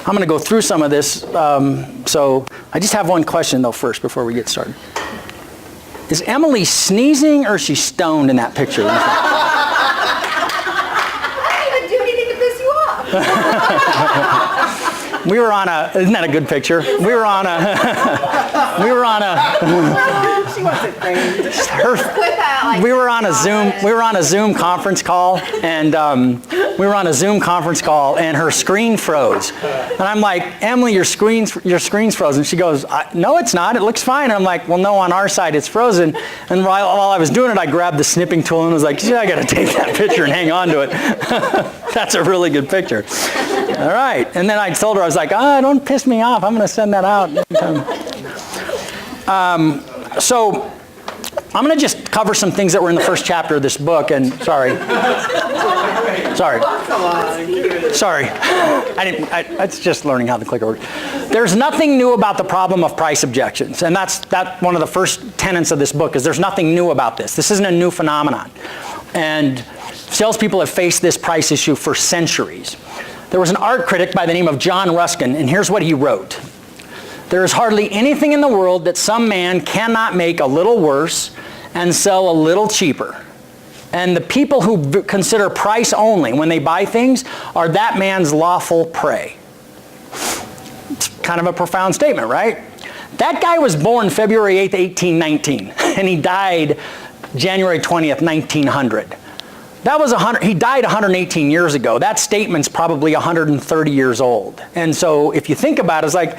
I'm going to go through some of this. So I just have one question, though, first, before we get started. Is Emily sneezing or is she stoned in that picture? I didn't even do anything to piss you off. We were on a, isn't that a good picture? We were on a, She wasn't crazy. we were on a Zoom conference call, and her screen froze. And I'm like, Emily, your screen's frozen. She goes, no, it's not. It looks fine. And I'm like, well, no, on our side it's frozen. And while I was doing it, I grabbed the snipping tool and was like, yeah, I got to take that picture and hang on to it. That's a really good picture. All right. And then I told her, I was like, don't piss me off. I'm going to send that out. So I'm going to just cover some things that were in the first chapter of this book. And sorry. It's just learning how the clicker works. There's nothing new about the problem of price objections. And that's one of the first tenets of this book, is there's nothing new about this. This isn't a new phenomenon. And salespeople have faced this price issue for centuries. There was an art critic by the name of John Ruskin, and here's what he wrote. There is hardly anything in the world that some man cannot make a little worse and sell a little cheaper. And the people who consider price only when they buy things are that man's lawful prey. It's kind of a profound statement, right? That guy was born February 8th, 1819, and he died January 20th, 1900. He died 118 years ago. That statement's probably 130 years old. And so if you think about it, it's like,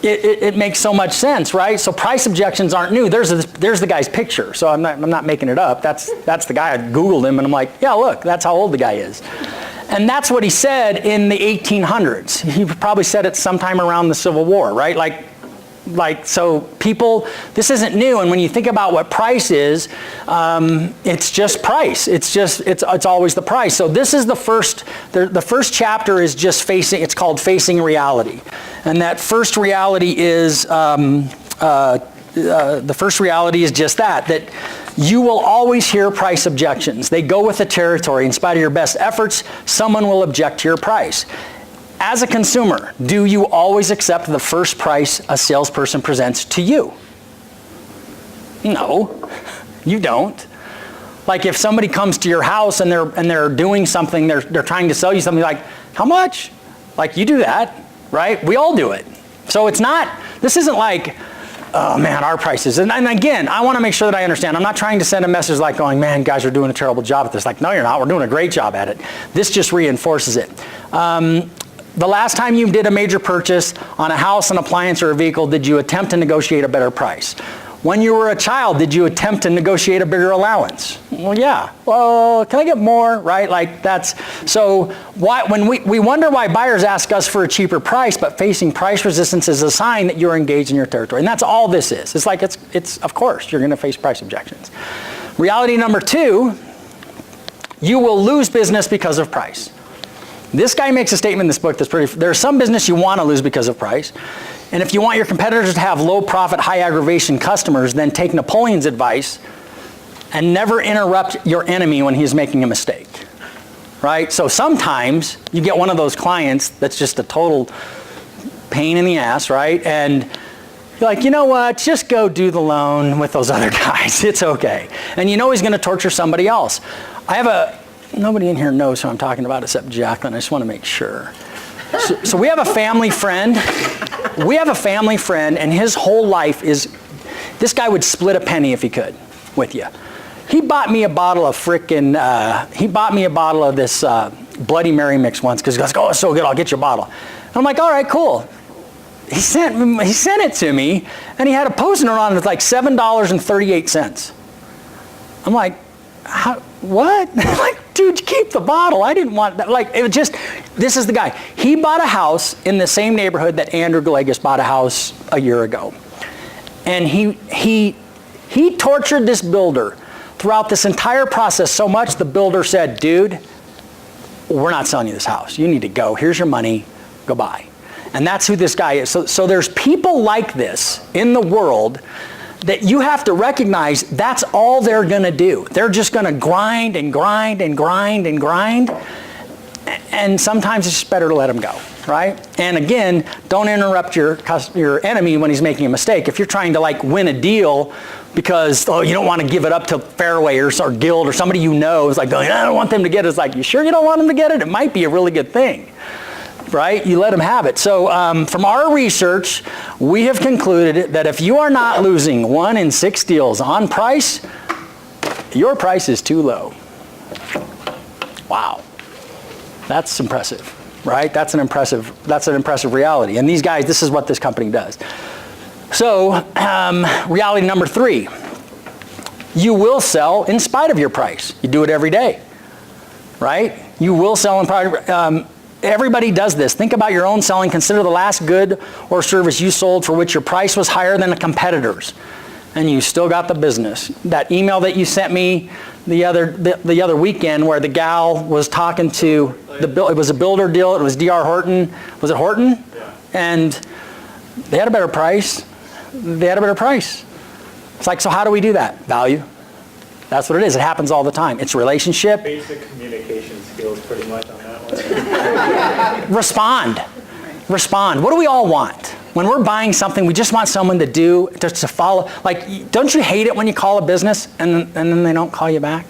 it makes so much sense, right? So price objections aren't new. There's the guy's picture. So I'm not making it up. That's the guy. I Googled him and I'm like, yeah, look, that's how old the guy is. And that's what he said in the 1800s. He probably said it sometime around the Civil War, right? So people, this isn't new. And when you think about what price is, it's just price. It's always the price. So this is the first chapter is just it's called Facing Reality. And that first reality is, just that you will always hear price objections. They go with the territory. In spite of your best efforts, someone will object to your price. As a consumer, do you always accept the first price a salesperson presents to you? No, you don't. Like if somebody comes to your house and they're doing something, they're trying to sell you something, like, how much? Like, you do that, right? We all do it. So this isn't like, oh man, our prices. And again, I want to make sure that I understand. I'm not trying to send a message like going, man, guys are doing a terrible job at this. Like, no, you're not. We're doing a great job at it. This just reinforces it. The last time you did a major purchase on a house, an appliance, or a vehicle, did you attempt to negotiate a better price? When you were a child, did you attempt to negotiate a bigger allowance? Well, yeah. Well, can I get more, right? So when we wonder why buyers ask us for a cheaper price, but facing price resistance is a sign that you're engaged in your territory. And that's all this is. It's like, it's of course, you're going to face price objections. Reality number 2, you will lose business because of price. This guy makes a statement in this book there's some business you want to lose because of price. And if you want your competitors to have low profit, high aggravation customers, then take Napoleon's advice and never interrupt your enemy when he's making a mistake, right? So sometimes you get one of those clients that's just a total pain in the ass, right? And you're like, you know what, just go do the loan with those other guys. It's okay. And you know he's going to torture somebody else. Nobody in here knows who I'm talking about except Jacqueline. I just want to make sure. So we have a family friend. And his whole life is, this guy would split a penny if he could with you. He bought me a bottle of this Bloody Mary mix once because he goes, oh, it's so good, I'll get you a bottle. And I'm like, all right, cool. He sent it to me, and he had a Post-it note on it with like $7.38. I'm like, what? Like, dude, keep the bottle. I didn't want that. Like, it was just, this is the guy. He bought a house in the same neighborhood that Andrew Galegas bought a house a year ago. And he tortured this builder throughout this entire process so much the builder said, dude, we're not selling you this house. You need to go. Here's your money. Go buy. And that's who this guy is. So there's people like this in the world that you have to recognize that's all they're going to do. They're just going to grind and grind and grind and grind. And sometimes it's just better to let them go, right? And again, don't interrupt your enemy when he's making a mistake. If you're trying to like win a deal because, you don't want to give it up to Fairway or Guild or somebody you know is like going, I don't want them to get it. It's like, you sure you don't want them to get it? It might be a really good thing, right? You let them have it. So from our research, we have concluded that if you are not losing 1 in 6 deals on price, your price is too low. Wow. That's impressive, right? That's an impressive reality. And these guys, this is what this company does. So, reality number 3, you will sell in spite of your price. You do it every day, right? You will sell in spite of, everybody does this. Think about your own selling. Consider the last good or service you sold for which your price was higher than the competitors, and you still got the business. That email that you sent me the other weekend where the gal was talking to it was a builder deal. It was D.R. Horton. Was it Horton? Yeah. And they had a better price. It's like, so how do we do that? Value. That's what it is. It happens all the time. It's relationship. Basic communication skills pretty much on that one. Respond. What do we all want? When we're buying something, we just want someone to follow. Like, don't you hate it when you call a business and then they don't call you back?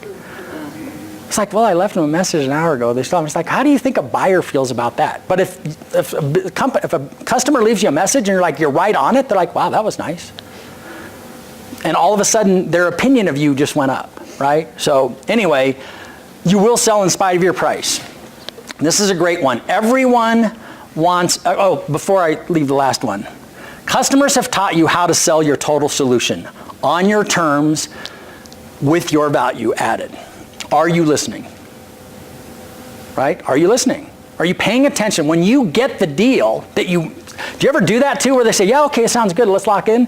It's like, well, I left them a message an hour ago. They still haven't. It's like, how do you think a buyer feels about that? But if a customer leaves you a message and you're right on it, they're like, wow, that was nice. And all of a sudden, their opinion of you just went up, right? So anyway, you will sell in spite of your price. This is a great one. Everyone wants, before I leave the last one, customers have taught you how to sell your total solution on your terms with your value added. Are you listening? Right? Are you listening? Are you paying attention? When you get the deal do you ever do that too, where they say, yeah, okay, sounds good, let's lock in,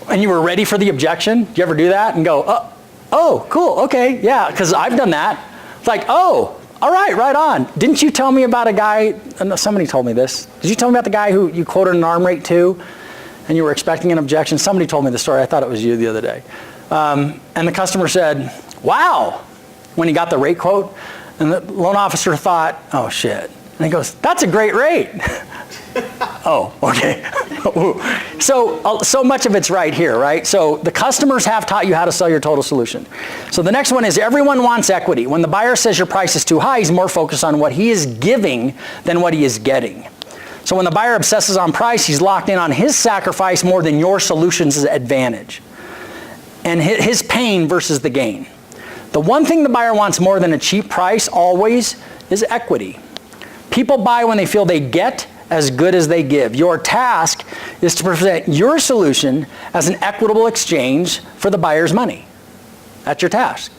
and you were ready for the objection? Do you ever do that and go, oh, cool, okay, yeah, because I've done that. It's like, oh, all right on. Didn't you tell me about a guy, somebody told me this. Did you tell me about the guy who you quoted an arm rate to and you were expecting an objection? Somebody told me the story. I thought it was you the other day. And the customer said, wow, when he got the rate quote. And the loan officer thought, oh shit. And he goes, that's a great rate. Oh, okay. So much of it's right here, right? So the customers have taught you how to sell your total solution. So the next one is everyone wants equity. When the buyer says your price is too high, he's more focused on what he is giving than what he is getting. So when the buyer obsesses on price, he's locked in on his sacrifice more than your solution's advantage. And his pain versus the gain. The one thing the buyer wants more than a cheap price always is equity. People buy when they feel they get as good as they give. Your task is to present your solution as an equitable exchange for the buyer's money. That's your task.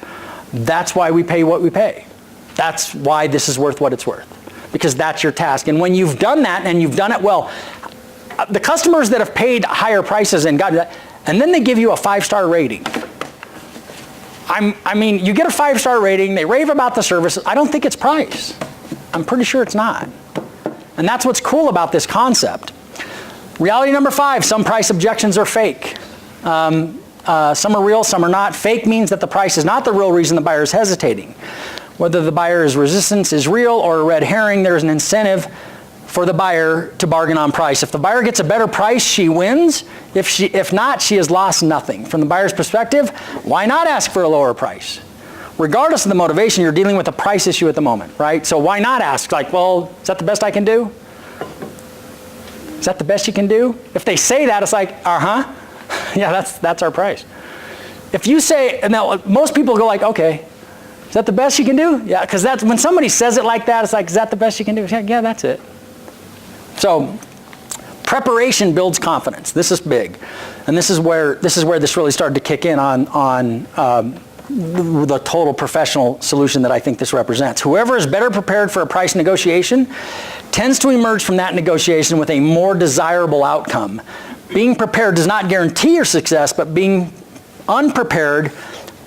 That's why we pay what we pay. That's why this is worth what it's worth. Because that's your task. And when you've done that and you've done it well, the customers that have paid higher prices and got that, and then they give you a 5-star rating. I mean, you get a 5-star rating, they rave about the service. I don't think it's price. I'm pretty sure it's not. And that's what's cool about this concept. Reality number 5, some price objections are fake. Some are real, some are not. Fake means that the price is not the real reason the buyer is hesitating. Whether the buyer's resistance is real or a red herring, there's an incentive for the buyer to bargain on price. If the buyer gets a better price, she wins. If not, she has lost nothing. From the buyer's perspective, why not ask for a lower price? Regardless of the motivation, you're dealing with a price issue at the moment, right? So why not ask, like, well, is that the best I can do? Is that the best you can do? If they say that, it's like, yeah, that's our price. If you say, and now most people go like, okay, is that the best you can do? Yeah, because that's when somebody says it like that, it's like, is that the best you can do? Yeah, that's it. So preparation builds confidence. This is big, and this is where this really started to kick in on the total professional solution that I think this represents. Whoever is better prepared for a price negotiation tends to emerge from that negotiation with a more desirable outcome. Being prepared does not guarantee your success, but being unprepared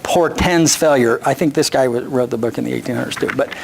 portends failure. I think this guy wrote the book in the 1800s too. But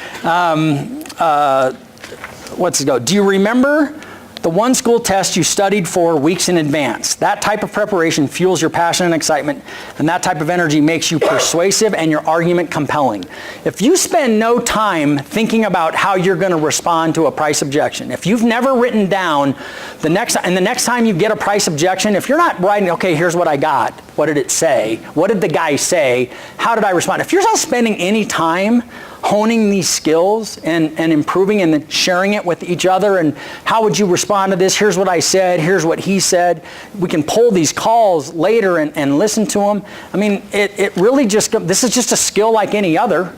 let's go. Do you remember The one school test you studied for weeks in advance. That type of preparation fuels your passion and excitement, and that type of energy makes you persuasive and your argument compelling. If you spend no time thinking about how you're going to respond to a price objection, if you've never written down the next time you get a price objection, if you're not writing, okay, here's what I got, what did it say, what did the guy say, how did I respond? If you're not spending any time honing these skills and improving and then sharing it with each other, and how would you respond to this? Here's what I said, here's what he said. We can pull these calls later and listen to them. I mean, it really this is just a skill like any other,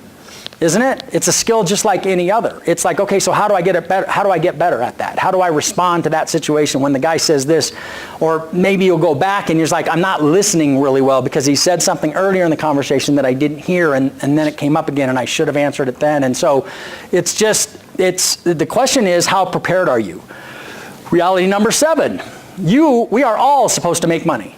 isn't it? It's a skill just like any other. It's like, okay, so how do I get it better? How do I get better at that? How do I respond to that situation when the guy says this? Or maybe you'll go back and you're just like, I'm not listening really well because he said something earlier in the conversation that I didn't hear, and then it came up again and I should have answered it then. And so the question is, how prepared are you? Reality number 7, we are all supposed to make money.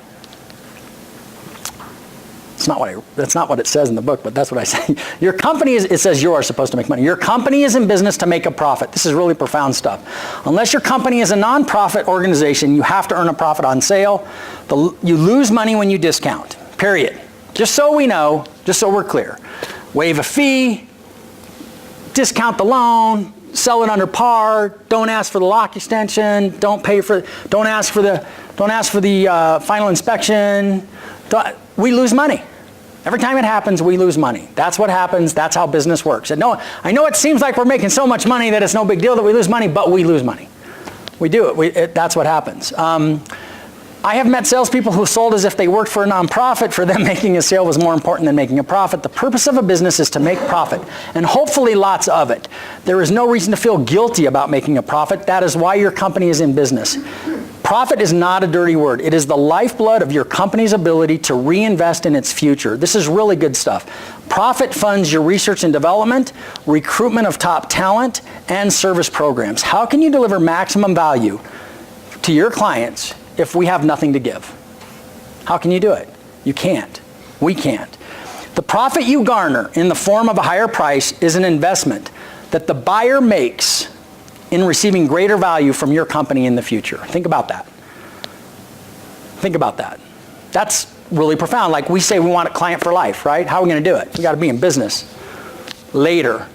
That's not what it says in the book, but that's what I say. Your company it says you are supposed to make money. Your company is in business to make a profit. This is really profound stuff. Unless your company is a nonprofit organization, you have to earn a profit on sale. You lose money when you discount, period. Just so we know, just so we're clear. Waive a fee, discount the loan, sell it under par, don't ask for the lock extension, don't ask for the final inspection. We lose money. Every time it happens, we lose money. That's what happens. That's how business works. I know it seems like we're making so much money that it's no big deal that we lose money, but we lose money. We do it. That's what happens. I have met salespeople who sold as if they worked for a nonprofit. For them, making a sale was more important than making a profit. The purpose of a business is to make profit, and hopefully lots of it. There is no reason to feel guilty about making a profit. That is why your company is in business. Profit is not a dirty word. It is the lifeblood of your company's ability to reinvest in its future. This is really good stuff. Profit funds your research and development, recruitment of top talent, and service programs. How can you deliver maximum value to your clients if we have nothing to give? How can you do it? You can't. We can't. The profit you garner in the form of a higher price is an investment that the buyer makes in receiving greater value from your company in the future. Think about that. Think about that. That's really profound. Like we say we want a client for life, right? How are we going to do it? We got to be in business later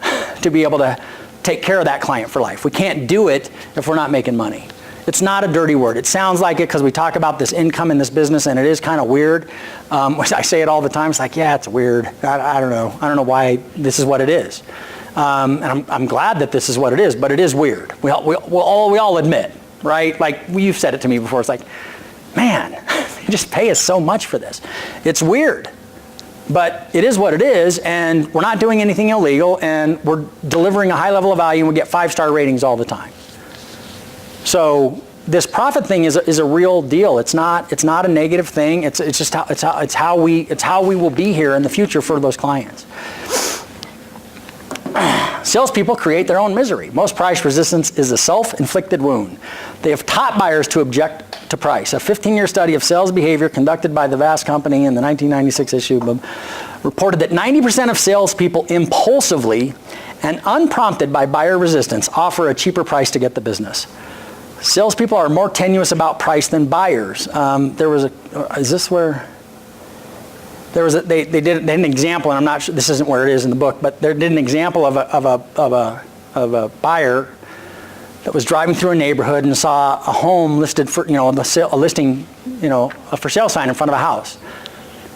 to be able to take care of that client for life. We can't do it if we're not making money. It's not a dirty word. It sounds like it because we talk about this income in this business, and it is kind of weird. I say it all the time. It's like, yeah, it's weird. I don't know. I don't know why this is what it is. And I'm glad that this is what it is, but it is weird. We all admit, right? Like you've said it to me before. It's like, man, they just pay us so much for this. It's weird, but it is what it is, and we're not doing anything illegal, and we're delivering a high level of value, and we get 5-star ratings all the time. So this profit thing is a real deal. It's not a negative thing. It's how we will be here in the future for those clients. Salespeople create their own misery. Most price resistance is a self-inflicted wound. They have taught buyers to object to price. A 15-year study of sales behavior conducted by the Vast Company in the 1996 issue reported that 90% of salespeople impulsively and unprompted by buyer resistance offer a cheaper price to get the business. Salespeople are more tenuous about price than buyers. They did an example, and I'm not sure, this isn't where it is in the book, but they did an example of a buyer that was driving through a neighborhood and saw a home listed for, a listing, a for sale sign in front of a house.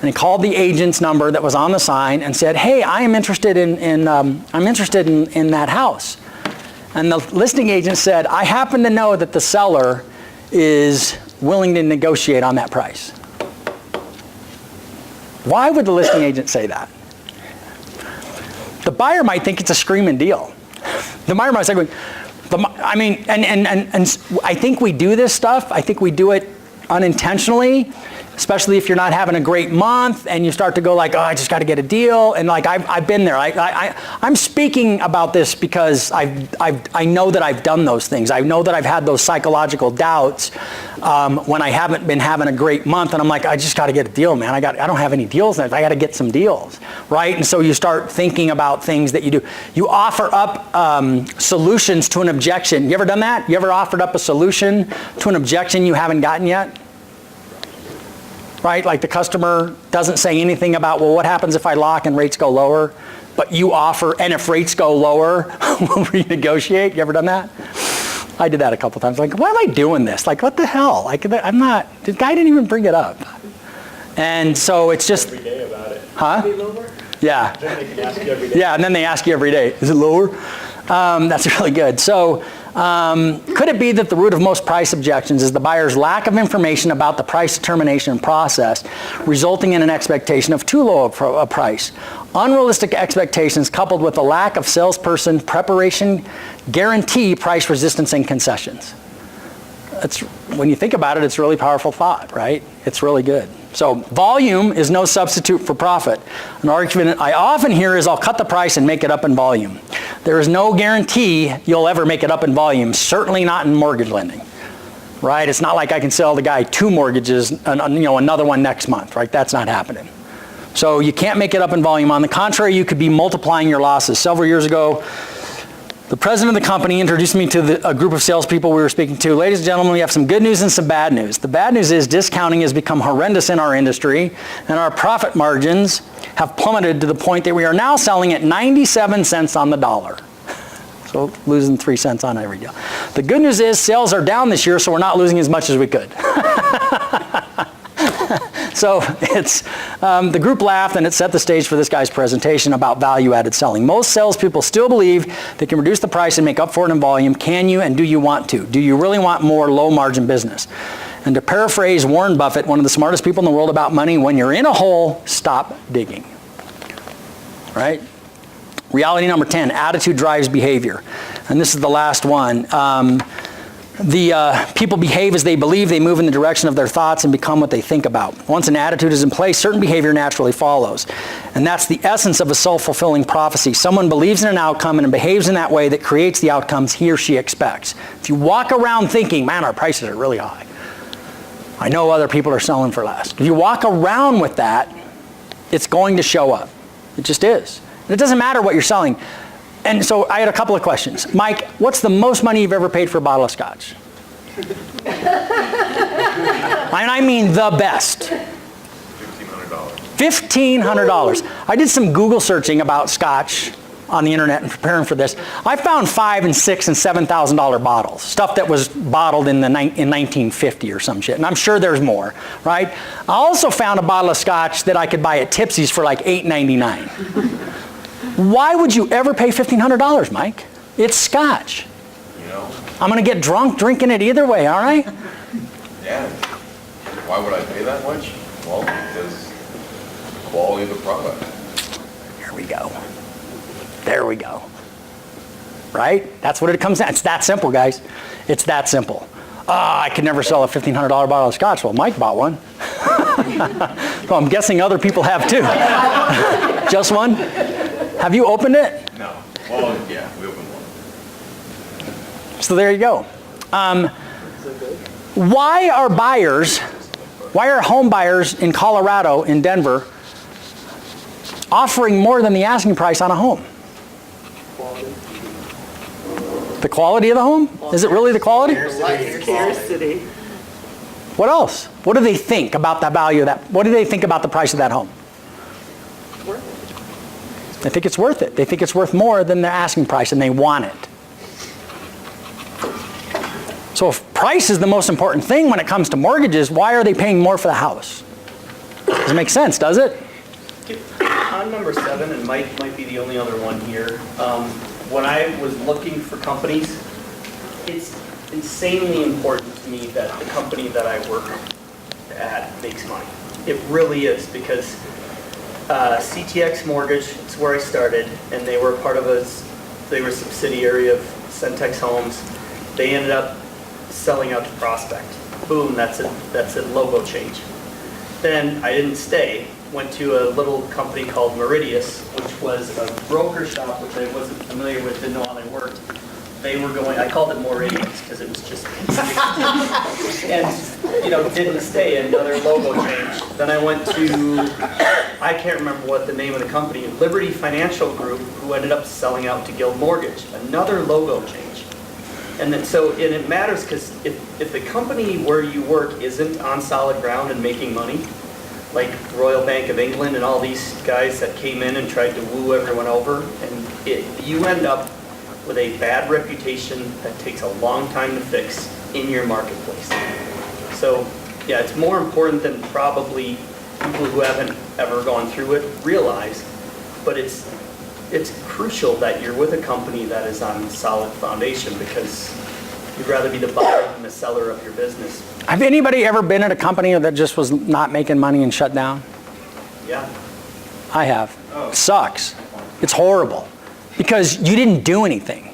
And he called the agent's number that was on the sign and said, "Hey, I am interested in that house." And the listing agent said, "I happen to know that the seller is willing to negotiate on that price." Why would the listing agent say that? The buyer might think it's a screaming deal. The buyer might say, and I think we do this stuff. I think we do it unintentionally. especially if you're not having a great month and you start to go like, oh, I just got to get a deal. And like, I've been there. I'm speaking about this because I know that I've done those things. I know that I've had those psychological doubts when I haven't been having a great month, and I'm like, I just got to get a deal, man. I don't have any deals. I got to get some deals, right? And so you start thinking about things that you do. You offer up solutions to an objection. You ever done that? You ever offered up a solution to an objection you haven't gotten yet? Right? Like the customer doesn't say anything about, well, what happens if I lock and rates go lower? But you offer, and if rates go lower, we'll renegotiate. You ever done that? I did that a couple times. Like, why am I doing this? Like, what the hell? Like, I'm not, the guy didn't even bring it up. And so it's just. Every day about it. Huh? Yeah. Then they can ask you every day. Yeah, and then they ask you every day, is it lower? That's really good. So could it be that the root of most price objections is the buyer's lack of information about the price determination process, resulting in an expectation of too low a price? Unrealistic expectations coupled with a lack of salesperson preparation guarantee price resistance and concessions. When you think about it, it's a really powerful thought, right? It's really good. So volume is no substitute for profit. An argument I often hear is I'll cut the price and make it up in volume. There is no guarantee you'll ever make it up in volume, certainly not in mortgage lending, right? It's not like I can sell the guy 2 mortgages and another one next month, right? That's not happening. So you can't make it up in volume. On the contrary, you could be multiplying your losses. Several years ago, the president of the company introduced me to a group of salespeople we were speaking to. Ladies and gentlemen, we have some good news and some bad news. The bad news is discounting has become horrendous in our industry, and our profit margins have plummeted to the point that we are now selling at 97 cents on the dollar. So losing 3 cents on every deal. The good news is sales are down this year, so we're not losing as much as we could. So it's, the group laughed and it set the stage for this guy's presentation about value-added selling. Most salespeople still believe they can reduce the price and make up for it in volume. Can you, and do you want to? Do you really want more low-margin business? And to paraphrase Warren Buffett, one of the smartest people in the world about money, when you're in a hole, stop digging. Right? Reality number 10, attitude drives behavior. And this is the last one. People behave as they believe, they move in the direction of their thoughts and become what they think about. Once an attitude is in place, certain behavior naturally follows. And that's the essence of a self-fulfilling prophecy. Someone believes in an outcome and behaves in that way that creates the outcomes he or she expects. If you walk around thinking, man, our prices are really high. I know other people are selling for less. If you walk around with that, it's going to show up. It just is. And it doesn't matter what you're selling. And so I had a couple of questions. Mike, what's the most money you've ever paid for a bottle of scotch? And I mean the best. $1,500. I did some Google searching about scotch on the internet and preparing for this. I found $5,000 and $6,000 and $7,000 bottles, stuff that was bottled in 1950 or some shit. And I'm sure there's more, right? I also found a bottle of scotch that I could buy at Tipsy's for like $8.99. Why would you ever pay $1,500, Mike? It's scotch. You know? I'm going to get drunk drinking it either way, all right? Yeah. Why would I pay that much? Well, because the quality of the product. Here we go. There we go. Right? That's what it comes down. It's that simple, guys. It's that simple. I could never sell a $1,500 bottle of scotch. Well, Mike bought one. Well, I'm guessing other people have too. Just one? Have you opened it? No. Well, yeah, we opened one. So there you go. Why are home buyers in Colorado, in Denver, offering more than the asking price on a home? The quality of the home? Is it really the quality? Scarcity. What else? What do they think about the value of that? What do they think about the price of that home? They think it's worth it. They think it's worth more than their asking price, and they want it. So if price is the most important thing when it comes to mortgages, why are they paying more for the house? Doesn't make sense, does it? On number 7, and Mike might be the only other one here, when I was looking for companies, it's insanely important to me that the company that I work at makes money. It really is, because CTX Mortgage, it's where I started, and they were part of they were a subsidiary of Centex Homes. They ended up selling out to Prospect. Boom, that's a logo change. Then I didn't stay. Went to a little company called Meridius, which was a broker shop, which I wasn't familiar with, didn't know how they worked. They were going, I called it Meridius because it was just, and, didn't stay, another logo change. Then I went to, I can't remember what the name of the company, Liberty Financial Group, who ended up selling out to Guild Mortgage, another logo change. And then, and it matters because if the company where you work isn't on solid ground and making money, like Royal Bank of England and all these guys that came in and tried to woo everyone over, and you end up with a bad reputation that takes a long time to fix in your marketplace. So, yeah, it's more important than probably people who haven't ever gone through it realize, but it's crucial that you're with a company that is on solid foundation because you'd rather be the buyer than the seller of your business. Have anybody ever been at a company that just was not making money and shut down? Yeah. I have. Sucks. It's horrible because you didn't do anything.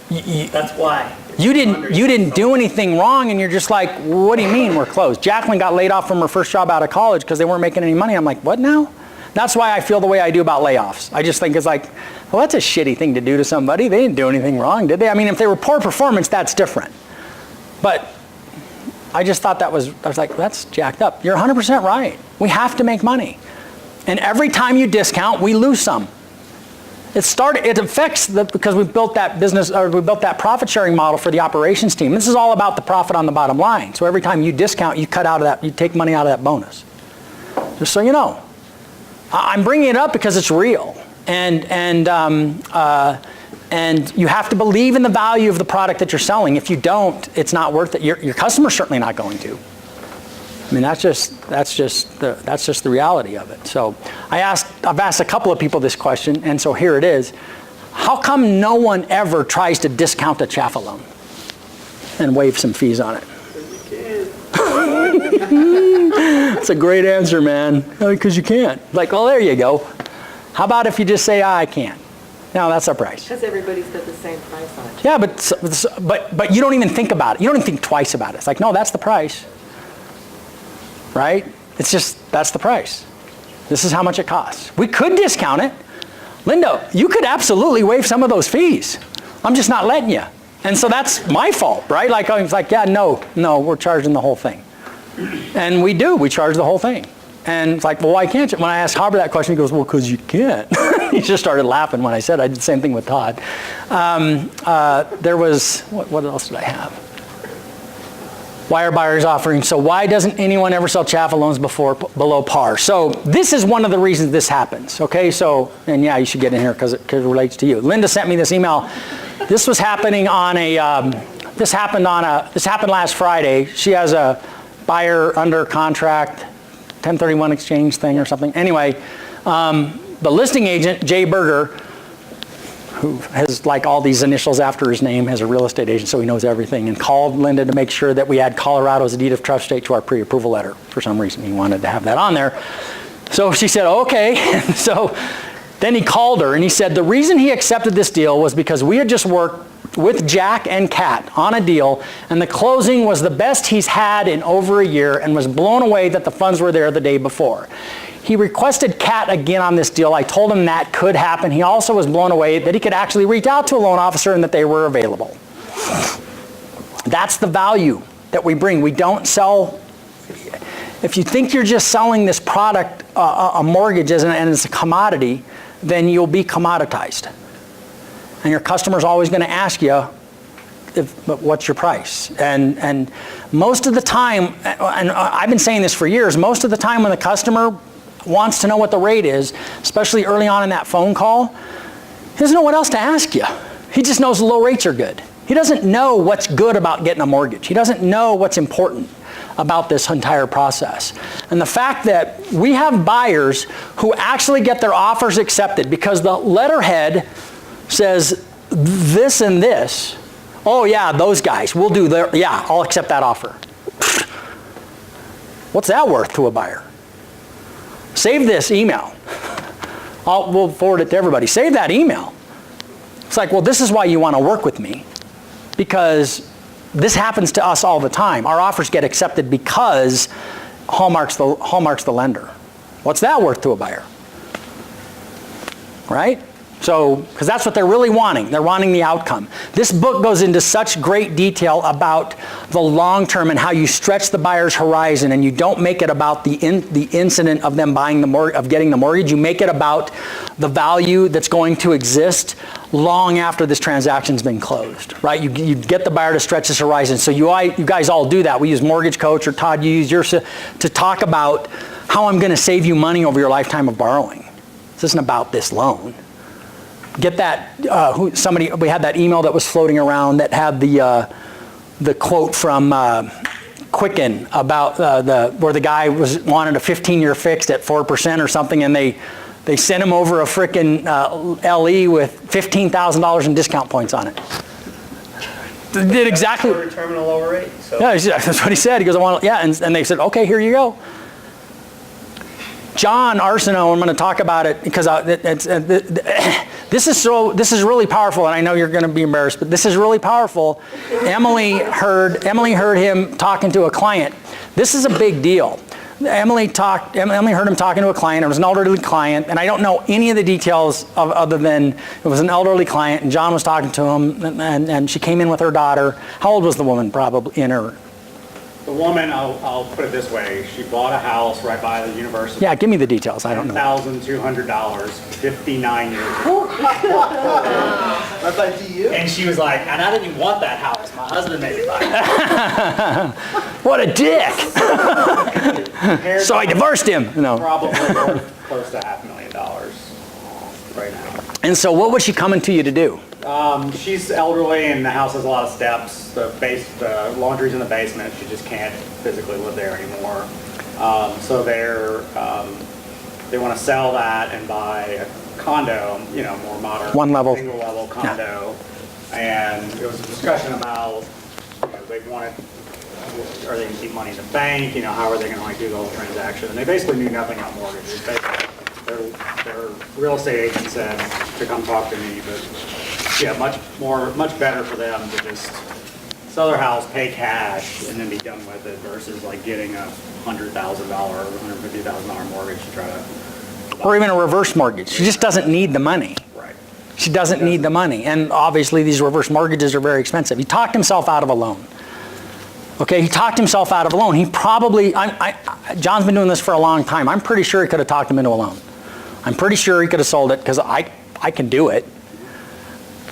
That's why. You didn't do anything wrong, and you're just like, what do you mean we're closed? Jacqueline got laid off from her first job out of college because they weren't making any money. I'm like, what now? That's why I feel the way I do about layoffs. I just think it's like, well, that's a shitty thing to do to somebody. They didn't do anything wrong, did they? I mean, if they were poor performance, that's different. But I just thought I was like, that's jacked up. You're 100% right. We have to make money. And every time you discount, we lose some. It affects because we built that business, or we built that profit sharing model for the operations team. This is all about the profit on the bottom line. So every time you discount, you cut out of that, you take money out of that bonus. Just so you know. I'm bringing it up because it's real. And you have to believe in the value of the product that you're selling. If you don't, it's not worth it. Your customer's certainly not going to. I mean, that's just the reality of it. So I've asked a couple of people this question, and so here it is. How come no one ever tries to discount a chaff loan and waive some fees on it? That's a great answer, man. Because you can't. Like, well, there you go. How about if you just say, I can't? No, that's our price. Because everybody's got the same price on it. Yeah, but you don't even think about it. You don't even think twice about it. It's like, no, that's the price. Right? It's just, that's the price. This is how much it costs. We could discount it. Linda, you could absolutely waive some of those fees. I'm just not letting you. And so that's my fault, right? Like, I was like, yeah, no, we're charging the whole thing. And we charge the whole thing. And it's like, well, why can't you? When I asked Harbor that question, he goes, well, because you can't. He just started laughing when I said I did the same thing with Todd. There was, what else did I have? Why are buyers offering? So why doesn't anyone ever sell Chaffa loans below par? So this is one of the reasons this happens, okay? So, and yeah, you should get in here because it relates to you. Linda sent me this email. This was happening on this happened last Friday. She has a buyer under contract, 1031 exchange thing or something. Anyway, the listing agent, Jay Berger, who has like all these initials after his name, has a real estate agent, so he knows everything, and called Linda to make sure that we add Colorado's deed of trust state to our pre-approval letter. For some reason, he wanted to have that on there. So she said, okay. So then he called her and he said the reason he accepted this deal was because we had just worked with Jack and Kat on a deal, and the closing was the best he's had in over a year and was blown away that the funds were there the day before. He requested Kat again on this deal. I told him that could happen. He also was blown away that he could actually reach out to a loan officer and that they were available. That's the value that we bring. We don't sell. If you think you're just selling this product, a mortgage, and it's a commodity, then you'll be commoditized. And your customer's always going to ask you, what's your price? And most of the time, and I've been saying this for years, most of the time when the customer wants to know what the rate is, especially early on in that phone call, he doesn't know what else to ask you. He just knows the low rates are good. He doesn't know what's good about getting a mortgage. He doesn't know what's important about this entire process. And the fact that we have buyers who actually get their offers accepted because the letterhead says this and this. Oh yeah, those guys, we'll do their, yeah, I'll accept that offer. What's that worth to a buyer? Save this email. We'll forward it to everybody. Save that email. It's like, well, this is why you want to work with me, because this happens to us all the time. Our offers get accepted because hallmarks the lender. What's that worth to a buyer? Right? So, because that's what they're really wanting. They're wanting the outcome. This book goes into such great detail about the long term and how you stretch the buyer's horizon, and you don't make it about the incident of them buying of getting the mortgage. You make it about the value that's going to exist long after this transaction's been closed, right? You get the buyer to stretch his horizon. So you guys all do that. We use Mortgage Coach, or Todd, you use yours to talk about how I'm going to save you money over your lifetime of borrowing. This isn't about this loan. Get that, we had that email that was floating around that had the quote from Quicken about where the guy wanted a 15-year fixed at 4% or something, and they sent him over a frickin' LE with $15,000 in discount points on it. Did exactly. Terminal lower rate. So. Yeah, that's what he said. He goes, and they said, okay, here you go. John Arsenault, I'm going to talk about it because this is really powerful, and I know you're going to be embarrassed, but this is really powerful. Emily heard him talking to a client. This is a big deal. Emily heard him talking to a client. It was an elderly client, and I don't know any of the details other than it was an elderly client, and John was talking to him, and she came in with her daughter. How old was the woman? Probably in her. The woman, I'll put it this way, she bought a house right by the university. Yeah, give me the details. I don't know. $10,200, 59 years Oh, old. And she was like, and I didn't even want that house. My husband made me buy it. What a dick! So I divorced him. No. Probably worth close to $500,000 right now. And so what was she coming to you to do? She's elderly and the house has a lot of steps. The laundry's in the basement. She just can't physically live there anymore. So they want to sell that and buy a condo, more modern. One level. Single level condo. Yeah. And it was a discussion about, they wanted, are they going to keep money in the bank? How are they going to do the whole transaction? And they basically knew nothing about mortgages. Their real estate agent said to come talk to me, but yeah, much better for them to just sell their house, pay cash, and then be done with it versus like getting a $100,000 or $150,000 mortgage to try to. Or even a reverse mortgage. She just doesn't need the money. Right. She doesn't need the money. And obviously these reverse mortgages are very expensive. He talked himself out of a loan. Okay, he talked himself out of a loan. He probably, John's been doing this for a long time. I'm pretty sure he could have talked him into a loan. I'm pretty sure he could have sold it because I can do it.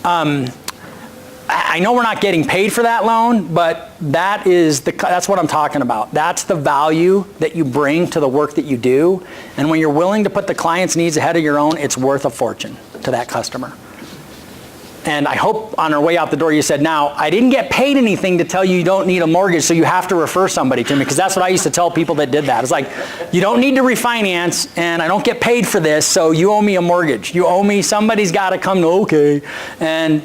I know we're not getting paid for that loan, but that's what I'm talking about. That's the value that you bring to the work that you do. And when you're willing to put the client's needs ahead of your own, it's worth a fortune to that customer. And I hope on our way out the door you said, now, I didn't get paid anything to tell you don't need a mortgage, so you have to refer somebody to me, because that's what I used to tell people that did that. It's like, you don't need to refinance, and I don't get paid for this, so you owe me a mortgage. You owe me, somebody's got to come to, okay. And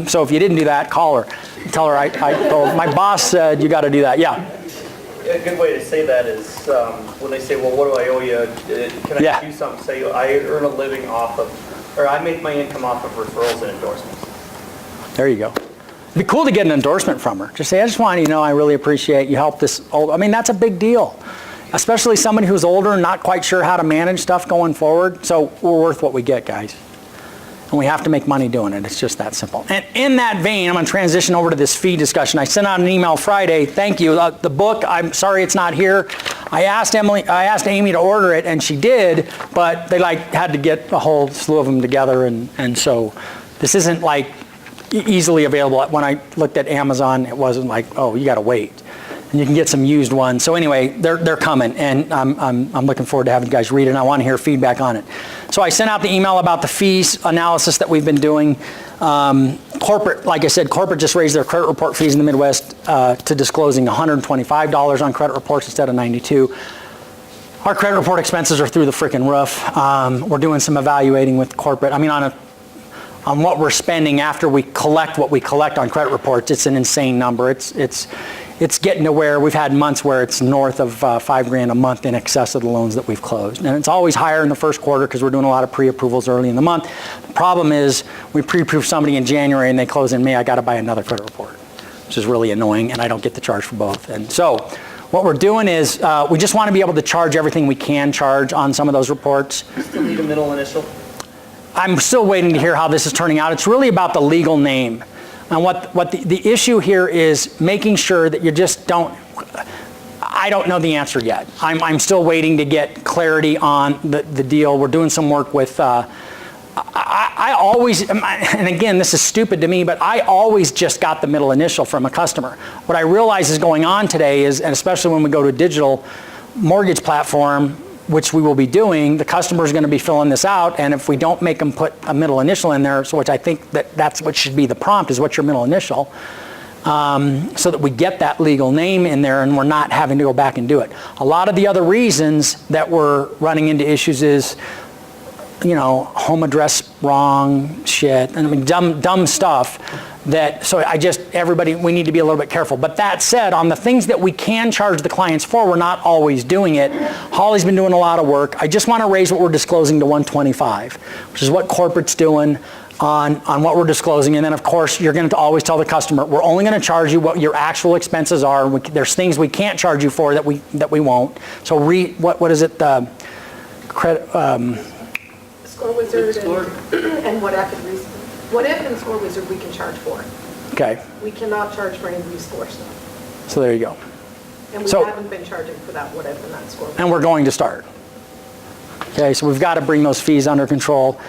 so if you didn't do that, call her. Tell her I told, my boss said you got to do that. Yeah. A good way to say that is when they say, well, what do I owe you? Can I do something? Say, I earn a living off of, or I make my income off of referrals and endorsements. There you go. It'd be cool to get an endorsement from her. Just say, I just want you to know I really appreciate you helped this old. I mean, that's a big deal, especially somebody who's older and not quite sure how to manage stuff going forward. So we're worth what we get, guys. And we have to make money doing it. It's just that simple. And in that vein, I'm going to transition over to this fee discussion. I sent out an email Friday. Thank you. The book, I'm sorry it's not here. I asked Amy to order it, and she did, but they had to get a whole slew of them together, and so this isn't easily available. When I looked at Amazon, it wasn't like, oh, you got to wait. And you can get some used ones. So anyway, they're coming, and I'm looking forward to having you guys read it, and I want to hear feedback on it. So I sent out the email about the fees analysis that we've been doing. Corporate, like I said, corporate just raised their credit report fees in the Midwest to disclosing $125 on credit reports instead of $92. Our credit report expenses are through the freaking roof. We're doing some evaluating with corporate. I mean, on what we're spending after we collect what we collect on credit reports, it's an insane number. It's getting to where we've had months where it's north of $5,000 a month in excess of the loans that we've closed. And it's always higher in the first quarter because we're doing a lot of pre-approvals early in the month. The problem is we pre-approve somebody in January and they close in May, I got to buy another credit report, which is really annoying, and I don't get the charge for both. And so What we're doing is, we just want to be able to charge everything we can charge on some of those reports. Still need a middle initial? I'm still waiting to hear how this is turning out. It's really about the legal name. And what the issue here is making sure that you just don't, I don't know the answer yet. I'm still waiting to get clarity on the deal. We're doing some work with, I always, and again, this is stupid to me, but I always just got the middle initial from a customer. What I realize is going on today is, and especially when we go to a digital mortgage platform, which we will be doing, the customer is going to be filling this out, and if we don't make them put a middle initial in there, so which I think that's what should be the prompt, is what's your middle initial, so that we get that legal name in there and we're not having to go back and do it. A lot of the other reasons that we're running into issues is, you know, home address wrong shit, and I mean dumb stuff that, so everybody, we need to be a little bit careful. But that said, on the things that we can charge the clients for, we're not always doing it. Holly's been doing a lot of work. I just want to raise what we're disclosing to 125, which is what corporate's doing on what we're disclosing. And then of course, you're going to always tell the customer, we're only going to charge you what your actual expenses are. There's things we can't charge you for that we won't. So what is it? Credit, Score Wizard and what if and Score Wizard we can charge for. okay, We cannot charge for any of these score stuff. so there you go. And we So- haven't been charging for that what if and that score. And we're going to start. Okay, so we've got to bring those fees under control.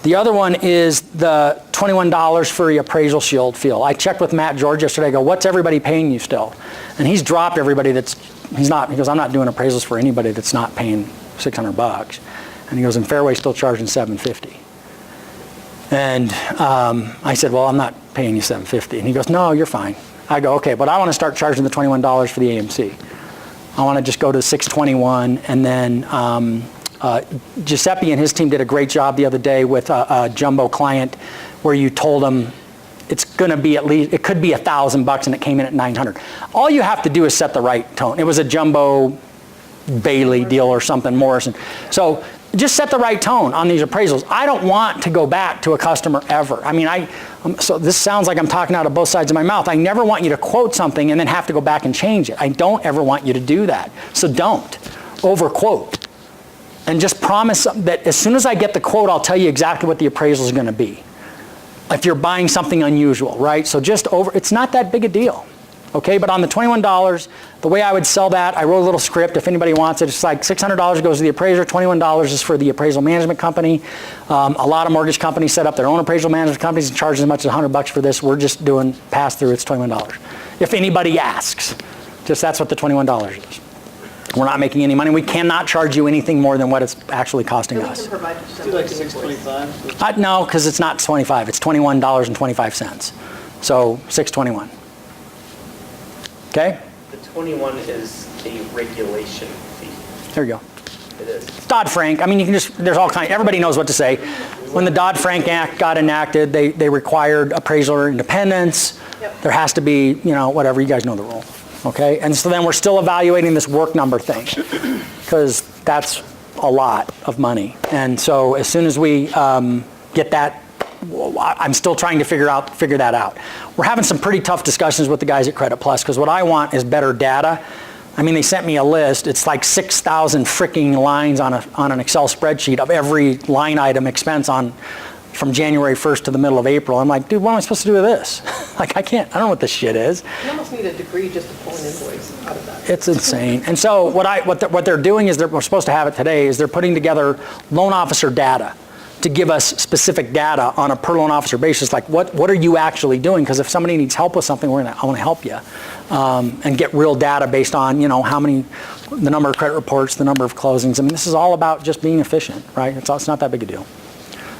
The other one is the $21 for the appraisal shield field. I checked with Matt George yesterday. I go, what's everybody paying you still? And he's dropped everybody he goes, I'm not doing appraisals for anybody that's not paying $600. And he goes, and Fairway's still charging $750. And I said, well, I'm not paying you $750. And he goes, no, you're fine. I go, okay, but I want to start charging the $21 for the AMC. I want to just go to $621, and then Giuseppe and his team did a great job the other day with a jumbo client where you told them it's going to be at least, it could be $1,000 and it came in at $900. All you have to do is set the right tone. It was a jumbo Bailey deal or something, Morrison. So just set the right tone on these appraisals. I don't want to go back to a customer ever. I mean, so this sounds like I'm talking out of both sides of my mouth. I never want you to quote something and then have to go back and change it. I don't ever want you to do that. So don't overquote. And just promise that as soon as I get the quote, I'll tell you exactly what the appraisal is going to be. If you're buying something unusual, right? So just it's not that big a deal. Okay, but on the $21, the way I would sell that, I wrote a little script. If anybody wants it, it's like $600 goes to the appraiser, $21 is for the appraisal management company. A lot of mortgage companies set up their own appraisal management companies and charge as much as $100 for this. We're just doing pass through, it's $21. If anybody asks, just that's what the $21 is. We're not making any money. We cannot charge you anything more than what it's actually costing And we us. can provide you Do some like invoice. 625. No, because it's not 25. It's $21.25. So $621. Okay? The 21 is a regulation fee. There you go. It is. Dodd-Frank, I mean, you can just, there's all kinds, everybody knows what to say. When the Dodd-Frank Act got enacted, they required appraisal independence. Yep. There has to be, whatever, you guys know the rule, okay? And so then we're still evaluating this work number thing, because that's a lot of money. And so as soon as we get that, I'm still trying to figure that out. We're having some pretty tough discussions with the guys at Credit Plus, because what I want is better data. I mean, they sent me a list. It's like 6,000 freaking lines on an Excel spreadsheet of every line item expense from January 1st to the middle of April. I'm like, dude, what am I supposed to do with this? Like, I don't know what this shit is. You almost need a degree just to pull an invoice out of that. It's insane. And so what they're doing is we're supposed to have it today is they're putting together loan officer data to give us specific data on a per loan officer basis, like what are you actually doing? Because if somebody needs help with something, I want to help you, and get real data based on the number of credit reports, the number of closings. I mean, this is all about just being efficient, right? It's not that big a deal.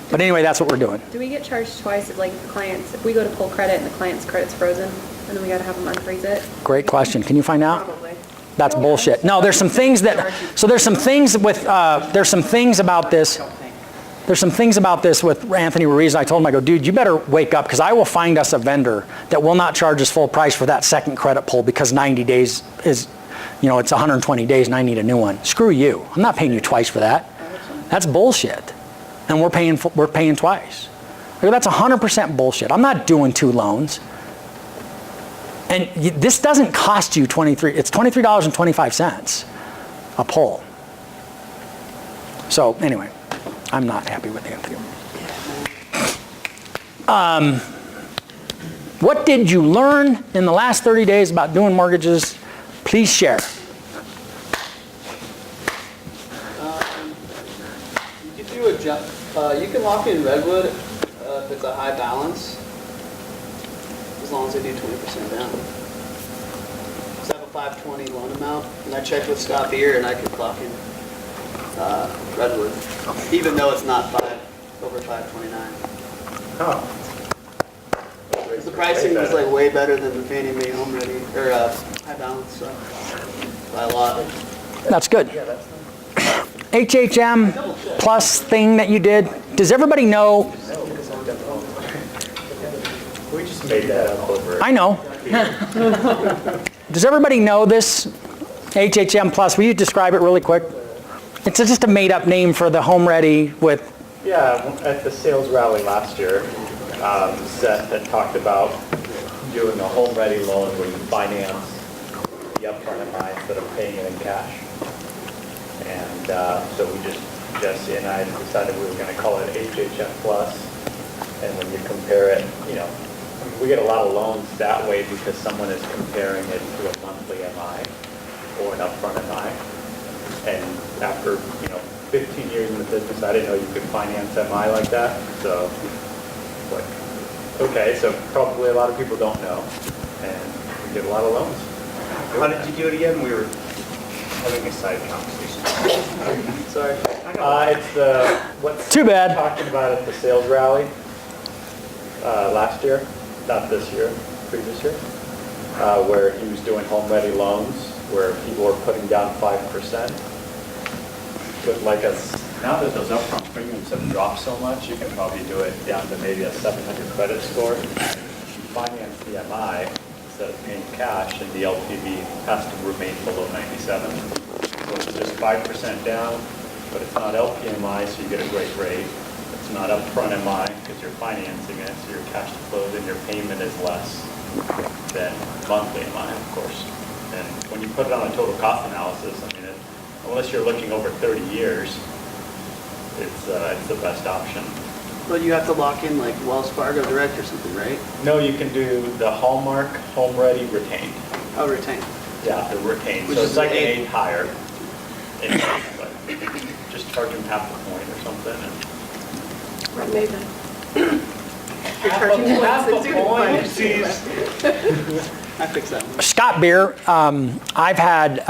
But anyway, that's what we're doing. Do we get charged twice if the clients, if we go to pull credit and the client's credit's frozen, and then we got to have them unfreeze it? Great question. Can you find out? Probably. That's bullshit. No, there's some things about this. There's some things about this with Anthony Ruiz. I told him, I go, dude, you better wake up, because I will find us a vendor that will not charge us full price for that second credit pull because 90 days is, it's 120 days and I need a new one. Screw you. I'm not paying you twice for that. That's bullshit. And we're paying twice. I go, that's 100% bullshit. I'm not doing two loans. And this doesn't cost you it's $23.25 a pull. So anyway, I'm not happy with Anthony. What did you learn in the last 30 days about doing mortgages? Please share. You can do you can lock in Redwood if it's a high balance, as long as they do 20% down. So I have a 520 loan amount, and I checked with Scott Beer, and I could lock in Redwood, even though it's not over 529. Oh. The pricing was like way better than the Fannie Mae Home Ready, or high balance, so by a lot. That's good. Yeah, that's HHM plus thing that you did. Does everybody know? we just made that up over. I know. Does everybody know this HHM plus? Will you describe it really quick? It's just a made-up name for the Home Ready with. Yeah, at the sales rally last year, Seth had talked about doing a home ready loan where you finance the upfront MI instead of paying it in cash. And so Jesse and I decided we were going to call it HHM Plus. And when you compare it, we get a lot of loans that way because someone is comparing it to a monthly MI or an upfront MI. And after 15 years in the business, I didn't know you could finance MI like that. So, okay, so probably a lot of people don't know, and we get a lot of loans. How did you do it again? We were having a side conversation. Sorry. It's what's Too bad. Talking about at the sales rally last year, not this year, previous year, where he was doing home ready loans, where people were putting down 5%. With now that those upfront premiums have dropped so much, you can probably do it down to maybe a 700 credit score. Finance the MI instead of paying cash, and the LTV has to remain below 97. So it's just 5% down, but it's not LPMI, so you get a great rate. It's not upfront MI because you're financing it, so your cash flows and your payment is less than monthly MI, of course. And when you put it on a total cost analysis, unless you're looking over 30 years, it's the best option. But you have to lock in like Wells Fargo Direct or something, right? No, you can do the Hallmark Home Ready retained. Oh, retain. Yeah, the retained. Which So is it's like an 8 8 higher. But just charge them half the point or something. Right, maybe. You're charging Half points a and point, doing I fixed that one. Scott Beer, I've had,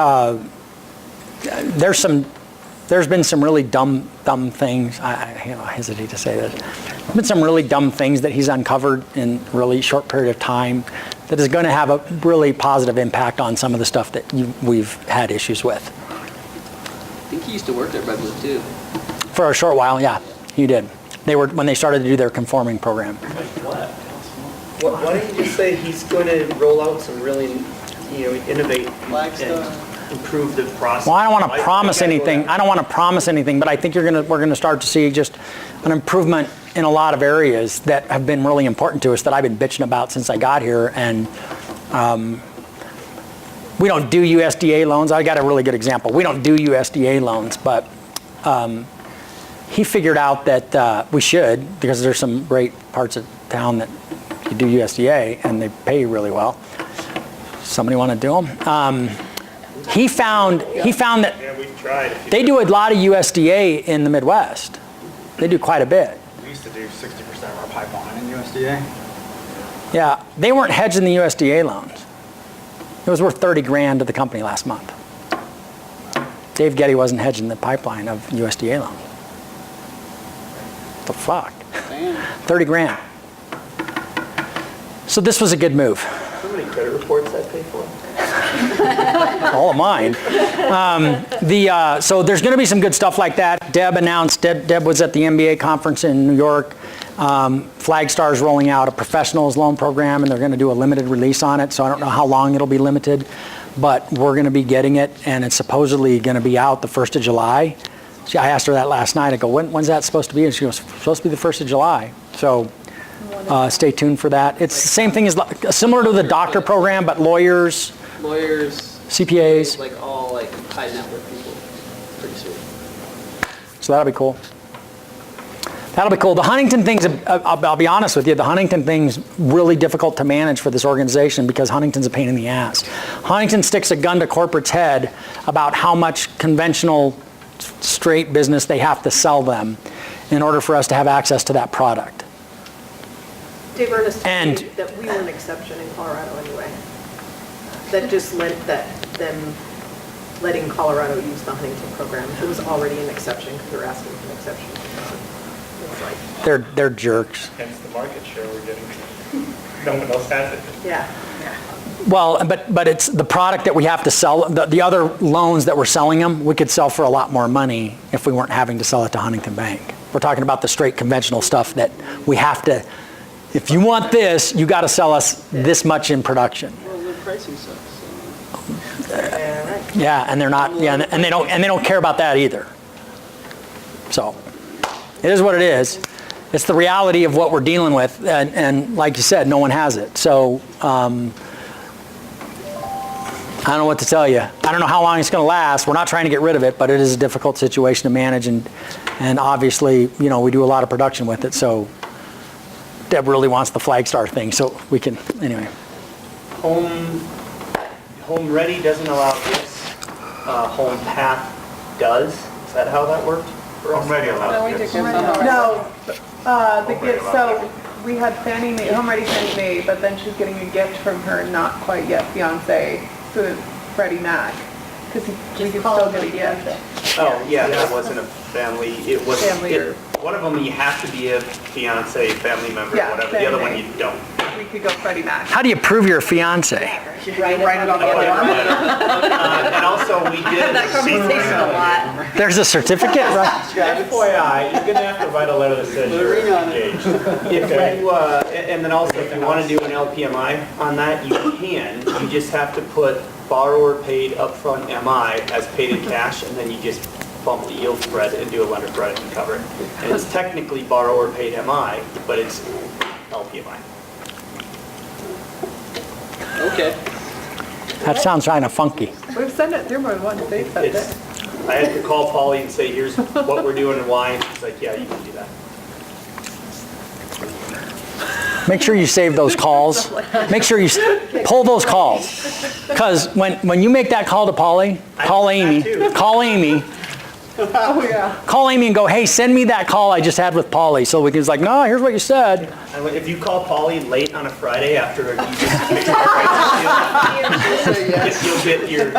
there's been some really dumb things. I hesitate to say this. There's been some really dumb things that he's uncovered in a really short period of time that is going to have a really positive impact on some of the stuff that we've had issues with. I think he used to work at Redwood too. For a short while, yeah, he did. When they started to do their conforming program. Why don't you just say he's going to roll out some really, innovate Flagstone. and improve the process? Well, I don't want to promise anything. I don't want to promise anything, but I think we're going to start to see just an improvement in a lot of areas that have been really important to us that I've been bitching about since I got here. And we don't do USDA loans. I got a really good example. We don't do USDA loans, but he figured out that we should, because there's some great parts of town that you do USDA and they pay really well. Somebody want to do them? He found that Yeah, we've tried. they do a lot of USDA in the Midwest. They do quite a bit. We used to do 60% of our pipeline in USDA. Yeah, they weren't hedging the USDA loans. It was worth 30 grand to the company last month. Dave Getty wasn't hedging the pipeline of USDA loans. The fuck? Damn. 30 grand. So this was a good move. How many credit reports I pay for? All of mine. So there's going to be some good stuff like that. Deb was at the MBA conference in New York. Flagstar's rolling out a professionals loan program, and they're going to do a limited release on it. So I don't know how long it'll be limited, but we're going to be getting it, and it's supposedly going to be out the 1st of July. I asked her that last night. I go, when's that supposed to be? And she goes, supposed to be the 1st of July. So Stay tuned for that. It's the same thing as, similar to the doctor program, but lawyers, Lawyers, CPAs, like all like high net worth people. Pretty sweet. so that'll be cool. That'll be cool. The Huntington thing's, I'll be honest with you, the Huntington thing's really difficult to manage for this organization because Huntington's a pain in the ass. Huntington sticks a gun to corporate's head about how much conventional straight business they have to sell them in order for us to have access to that product. Dave Ernest told And- me that we were an exception in Colorado anyway. That just meant that them letting Colorado use the Huntington program, it was already an exception because we were asking for an exception. It's like, They're jerks. Hence the market share we're getting. No one else has it. yeah. Well, but it's the product that we have to sell, the other loans that we're selling them, we could sell for a lot more money if we weren't having to sell it to Huntington Bank. We're talking about the straight conventional stuff that we have to, if you want this, you got to sell us this much in production. Well, their pricing sucks. So. Yeah, right. Yeah, and they're not, yeah, and they don't care about that either. So, it is what it is. It's the reality of what we're dealing with, and like you said, no one has it. So, I don't know what to tell you. I don't know how long it's going to last. We're not trying to get rid of it, but it is a difficult situation to manage, and obviously, you know, we do a lot of production with it, so Deb really wants the Flagstar thing, so we can, anyway. Home Ready doesn't allow this. Home Path does. Is that how that worked? Home Ready allows it. No, so we had Fannie Mae, Home Ready Fannie Mae, but then she's getting a gift from her not quite yet fiance, so Freddie Mac, because we could still get a gift. Oh, yeah, that wasn't a family, it was, Family or- one of them you have to be a fiance, family member, Yeah, whatever, the other one Fannie you Mae. don't. We could go Freddie Mac. How do you prove you're a fiance? Write it on the Oh, form. And also, we did. That conversation a lot. There's a certificate, right? FYI, you're gonna have to write a letter that says Put a you're ring on it. engaged. If you, and then also, if you want to do an LPMI on that, you can. You just have to put borrower paid upfront MI as paid in cash, and then you just bump the yield spread and do a lender credit and cover it. And it's technically borrower paid MI, but it's LPMI. Okay. That sounds kind of funky. We've sent it through more than once, they said It's, it. I had to call Polly and say, here's what we're doing and why, and she's like, yeah, you can do that. Make sure you save those calls. Make sure you pull those calls. Because when you make that call to Polly, call Amy, call Amy, Oh, yeah. call Amy and go, hey, send me that call I just had with Polly. So we can just like, no, here's what you said. And if you call Polly late on a Friday after you just you'll get your,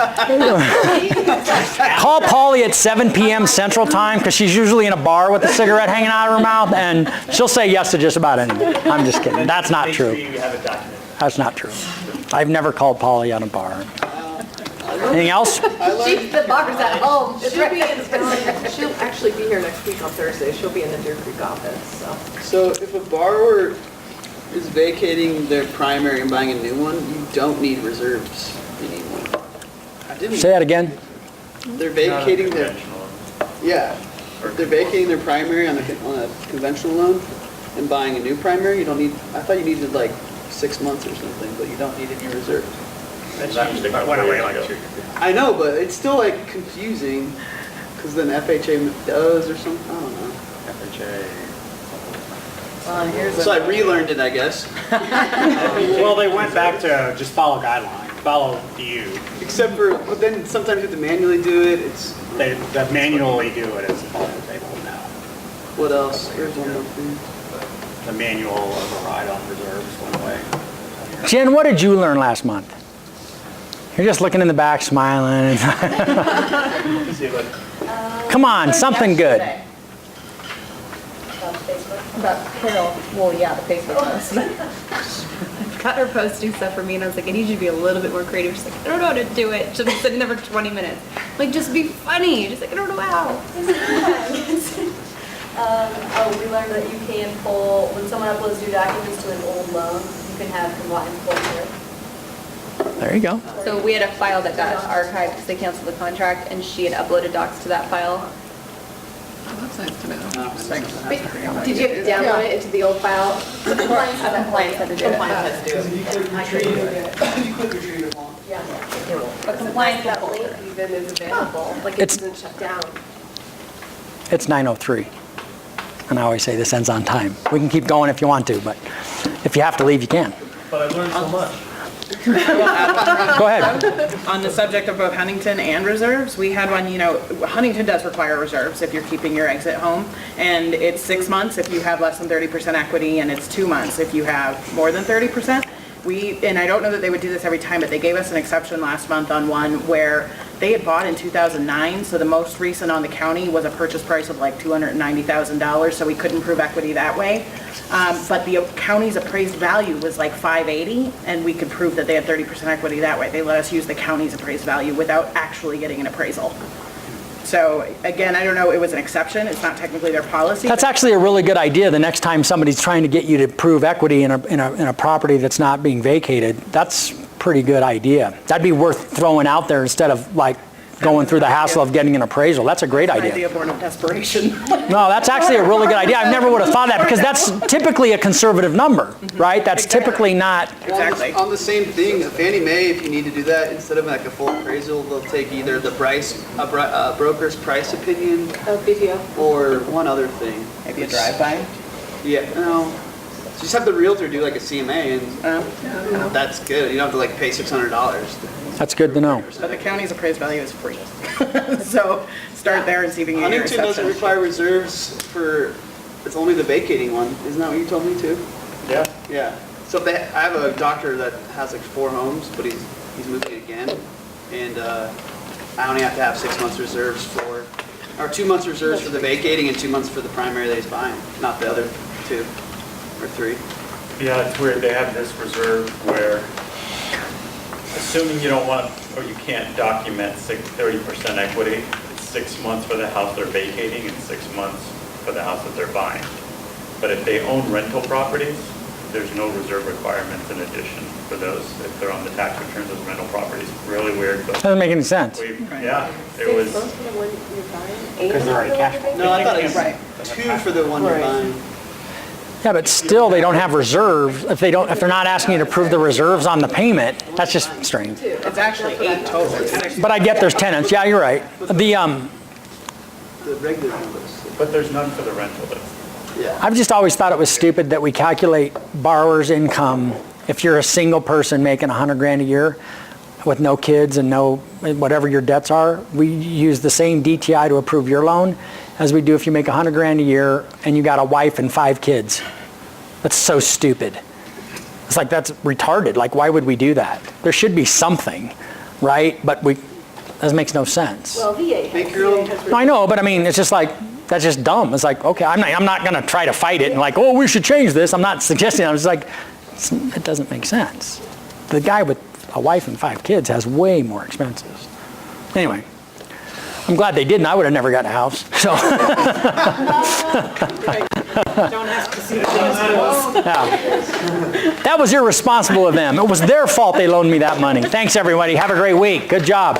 Call Polly at 7 p.m. Central Time because she's usually in a bar with a cigarette hanging out of her mouth, and she'll say yes to just about anything. I'm just kidding. That's not make sure true. you have it documented. That's not true. I've never called Polly at a bar. Anything else? The bar's at home. She'll actually be here next week on Thursday. She'll be in the Deer Creek office, so. So if a borrower is vacating their primary and buying a new one, you don't need reserves anymore. I didn't. Say that again. They're vacating their, Conventional. yeah. If they're vacating their primary on a conventional loan and buying a new primary, you don't need, I thought you needed like 6 months or something, but you don't need any reserves. That usually went away like 2 years ago. I know, but it's still like confusing, because then FHA does or something, I don't know. FHA. So I relearned it, I guess. Well, they went back to just follow guidelines, follow you. Except for, but then sometimes you have to manually do it, it's, They manually do it as part of the table now. what else? There's one more thing. The manual override on reserves went away. Jen, what did you learn last month? You're just looking in the back, smiling. See, but Come on, something good. About Carol, well, yeah, the Facebook post. Got her posting stuff for me, and I was like, I need you to be a little bit more creative. She's like, I don't know how to do it. She's been sitting there for 20 minutes. Like, just be funny. Just like, I don't know how. We learned that you can pull, when someone uploads new documents to an old loan, you can have compliance pull through. There you go. So we had a file that got archived because they canceled the contract, and she had uploaded docs to that file. That's nice to know. Did you download it into the old file? Compliance had to do it. Compliance has to do it. I couldn't do it. You click retrieve it once. Yeah. But compliance That will pull link it. even is available, like it It's- doesn't shut down. It's 9:03. And I always say this ends on time. We can keep going if you want to, but if you have to leave, you can. But I learned so much. Go ahead. On the subject of both Huntington and reserves, we had one, Huntington does require reserves if you're keeping your eggs at home. And it's 6 months if you have less than 30% equity, and it's 2 months if you have more than 30%. And I don't know that they would do this every time, but they gave us an exception last month on one where they had bought in 2009, so the most recent on the county was a purchase price of like $290,000, so we couldn't prove equity that way. But the county's appraised value was like $580, and we could prove that they had 30% equity that way. They let us use the county's appraised value without actually getting an appraisal. So again, I don't know, it was an exception, it's not technically their policy. That's actually a really good idea. The next time somebody's trying to get you to prove equity in a property that's not being vacated, that's a pretty good idea. That'd be worth throwing out there instead of like going through the hassle of getting an appraisal. That's a great An idea. idea born of desperation. No, that's actually a really good idea. I never would have thought that because that's typically a conservative number, right? That's typically not, Exactly. On the same thing, Fannie Mae, if you need to do that, instead of like a full appraisal, they'll take either the broker's price opinion Oh, BPO. or one other thing. Maybe a drive-by. Yeah, no. Just have the realtor do like a CMA and that's good. You don't have to like pay $600. that's good to know. But the county's appraised value is free. So start there and see if you can get your Huntington doesn't exception. require reserves for, it's only the vacating one. Isn't that what you told me too? Yeah. Yeah. So if I have a doctor that has like 4 homes, but he's moving again, and I only have to have 6 months reserves for, or 2 months reserves for the vacating and 2 months for the primary that he's buying, not the other 2 or 3. Yeah, it's weird, they have this reserve where, assuming you don't want, or you can't document 30% equity, it's 6 months for the house they're vacating and 6 months for the house that they're buying. But if they own rental properties, there's no reserve requirements in addition for those, if they're on the tax returns as rental properties. Really weird, but Doesn't make any sense. yeah, it was, Most of the one you're buying. Because they're already cash flowing. No, I thought it was Right. 2 for the one you're buying. Yeah, but still, they don't have reserves. If they're not asking you to prove the reserves on the payment, that's just strange. It's actually 8 total. It's 6. But I get there's tenants. Yeah, you're right. The regular numbers. but there's none for the rental. Yeah. I've just always thought it was stupid that we calculate borrower's income if you're a single person making $100,000 a year with no kids and no, whatever your debts are. We use the same DTI to approve your loan as we do if you make $100,000 a year and you got a wife and 5 kids. That's so stupid. It's like, that's retarded. Like, why would we do that? There should be something, right? But that makes no sense. Well, VA Make your own- has. No, I know, but I mean, it's just like, that's just dumb. It's like, okay, I'm not going to try to fight it and like, oh, we should change this. I'm not suggesting. I'm just like, it doesn't make sense. The guy with a wife and 5 kids has way more expenses. Anyway, I'm glad they didn't. I would have never gotten a house. So, Don't ask to see the bills. yeah. That was irresponsible of them. It was their fault they loaned me that money. Thanks, everybody. Have a great week. Good job.